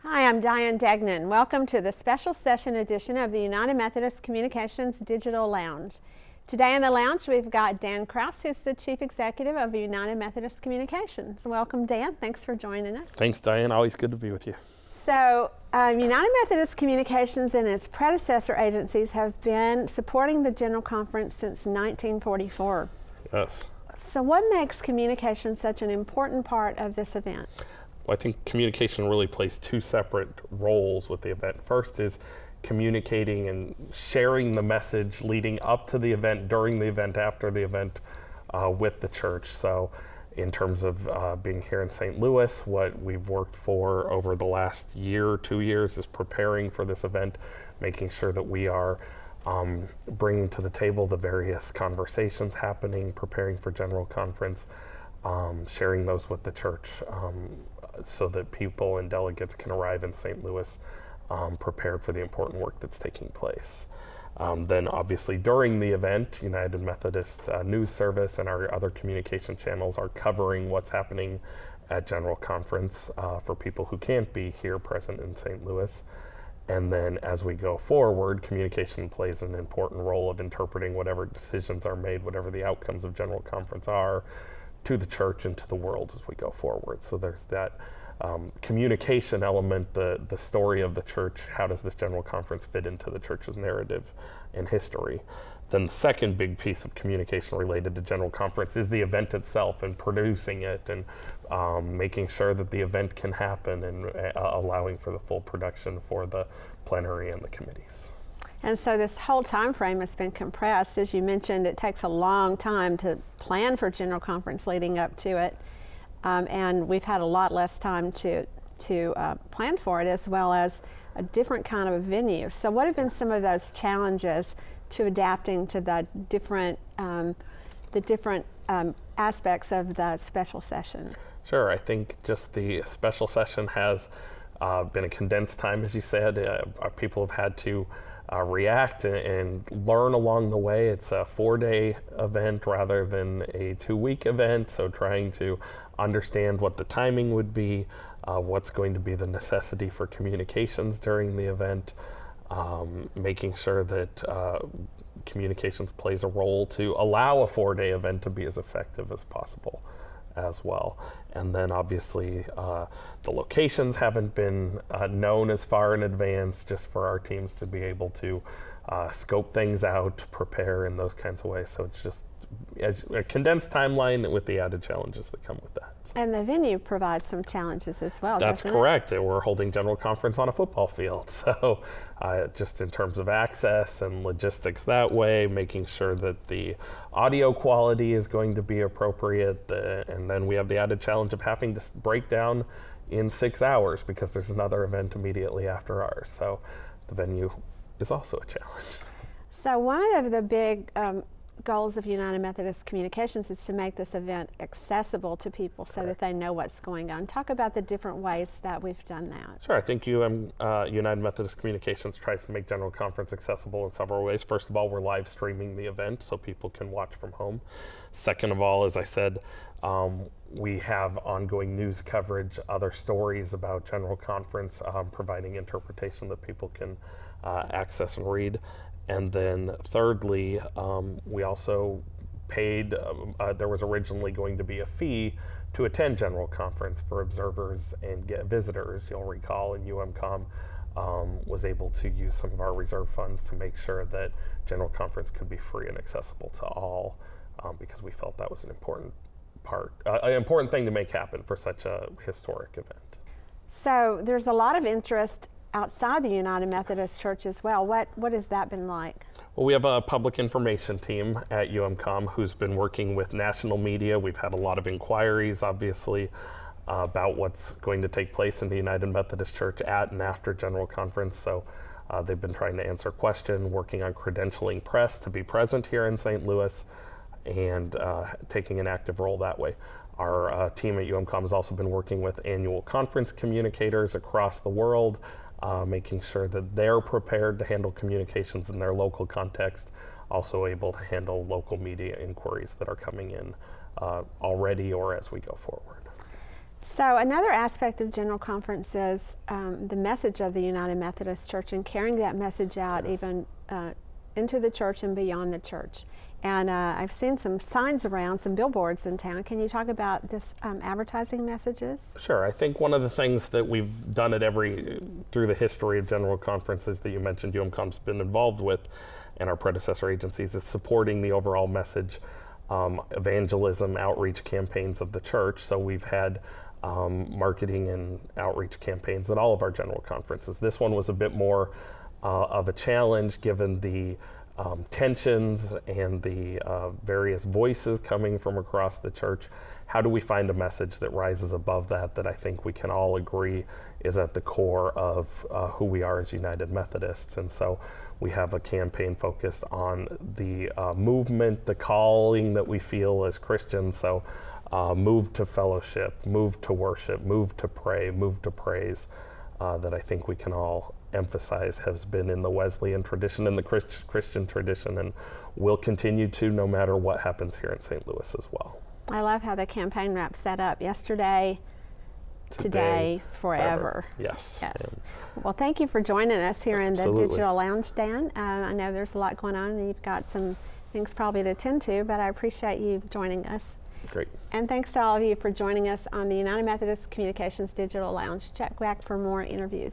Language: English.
Hi, I'm Diane Degnan. Welcome to the special session edition of the United Methodist Communications Digital Lounge. Today in the lounge we've got Dan Krause, who's the Chief Executive of United Methodist Communications. Welcome, Dan. Thanks for joining us. Thanks, Diane. Always good to be with you. So, United Methodist Communications and its predecessor agencies have been supporting the General Conference since 1944. Yes. So what makes communication such an important part of this event? Well, I think communication really plays two separate roles with the event. First is communicating and sharing the message leading up to the event, during the event, after the event with the church. So in terms of being here in St. Louis, what we've worked for over the last year or 2 years is preparing for this event, making sure that we are bringing to the table the various conversations happening, preparing for General Conference, sharing those with the church so that people and delegates can arrive in St. Louis prepared for the important work that's taking place. Then obviously during the event, United Methodist News Service and our other communication channels are covering what's happening at General Conference for people who can't be here present in St. Louis. And then as we go forward, communication plays an important role of interpreting whatever decisions are made, whatever the outcomes of General Conference are, to the church and to the world as we go forward. So there's that communication element, the story of the church. How does this General Conference fit into the church's narrative and history? Then the second big piece of communication related to General Conference is the event itself and producing it and making sure that the event can happen and allowing for the full production for the plenary and the committees. And so this whole time frame has been compressed. As you mentioned, it takes a long time to plan for General Conference leading up to it. And we've had a lot less time to plan for it, as well as a different kind of a venue. So what have been some of those challenges to adapting to the different aspects of the special session? Sure, I think just the special session has been a condensed time, as you said. People have had to react and learn along the way. It's a 4-day event rather than a 2-week event, so trying to understand what the timing would be, what's going to be the necessity for communications during the event, making sure that communications plays a role to allow a 4-day event to be as effective as possible as well. And then obviously the locations haven't been known as far in advance, just for our teams to be able to scope things out, prepare in those kinds of ways. So it's just a condensed timeline with the added challenges that come with that. And the venue provides some challenges as well. That's correct. We're holding General Conference on a football field. So just in terms of access and logistics that way, making sure that the audio quality is going to be appropriate. And then we have the added challenge of having to break down in 6 hours because there's another event immediately after ours. So the venue is also a challenge. So one of the big goals of United Methodist Communications is to make this event accessible to people so that they know what's going on. Talk about the different ways that we've done that. Sure, I think United Methodist Communications tries to make General Conference accessible in several ways. First of all, we're live streaming the event so people can watch from home. Second of all, as I said, we have ongoing news coverage, other stories about General Conference, providing interpretation that people can access and read. And then thirdly, we also paid, there was originally going to be a fee to attend General Conference for observers and visitors. You'll recall, and UMCOM was able to use some of our reserve funds to make sure that General Conference could be free and accessible to all, because we felt that was an important thing to make happen for such a historic event. So there's a lot of interest outside the United Methodist Church as well. What has that been like? Well, we have a public information team at UMCOM who's been working with national media. We've had a lot of inquiries, obviously, about what's going to take place in the United Methodist Church at and after General Conference. So they've been trying to answer questions, working on credentialing press to be present here in St. Louis, and taking an active role that way. Our team at UMCOM has also been working with annual conference communicators across the world, making sure that they're prepared to handle communications in their local context, also able to handle local media inquiries that are coming in already or as we go forward. So another aspect of General Conference is the message of the United Methodist Church and carrying that message out even into the church and beyond the church. And I've seen some signs around, some billboards in town. Can you talk about this advertising messages? Sure. I think one of the things that we've done through the history of General Conferences that you mentioned UMCOM's been involved with, and our predecessor agencies, is supporting the overall message, evangelism, outreach campaigns of the church. So we've had marketing and outreach campaigns at all of our General Conferences. This one was a bit more of a challenge given the tensions and the various voices coming from across the church. How do we find a message that rises above that I think we can all agree is at the core of who we are as United Methodists? And so we have a campaign focused on the movement, the calling that we feel as Christians. So move to fellowship, move to worship, move to pray, move to praise, that I think we can all emphasize has been in the Wesleyan tradition and the Christian tradition, and will continue to no matter what happens here in St. Louis as well. I love how the campaign wraps that up. Yesterday, today, forever. Yes. Well, thank you for joining us here in the Absolutely. Digital Lounge, Dan. I know there's a lot going on and you've got some things probably to attend to, but I appreciate you joining us. Great. And thanks to all of you for joining us on the United Methodist Communications Digital Lounge. Check back for more interviews.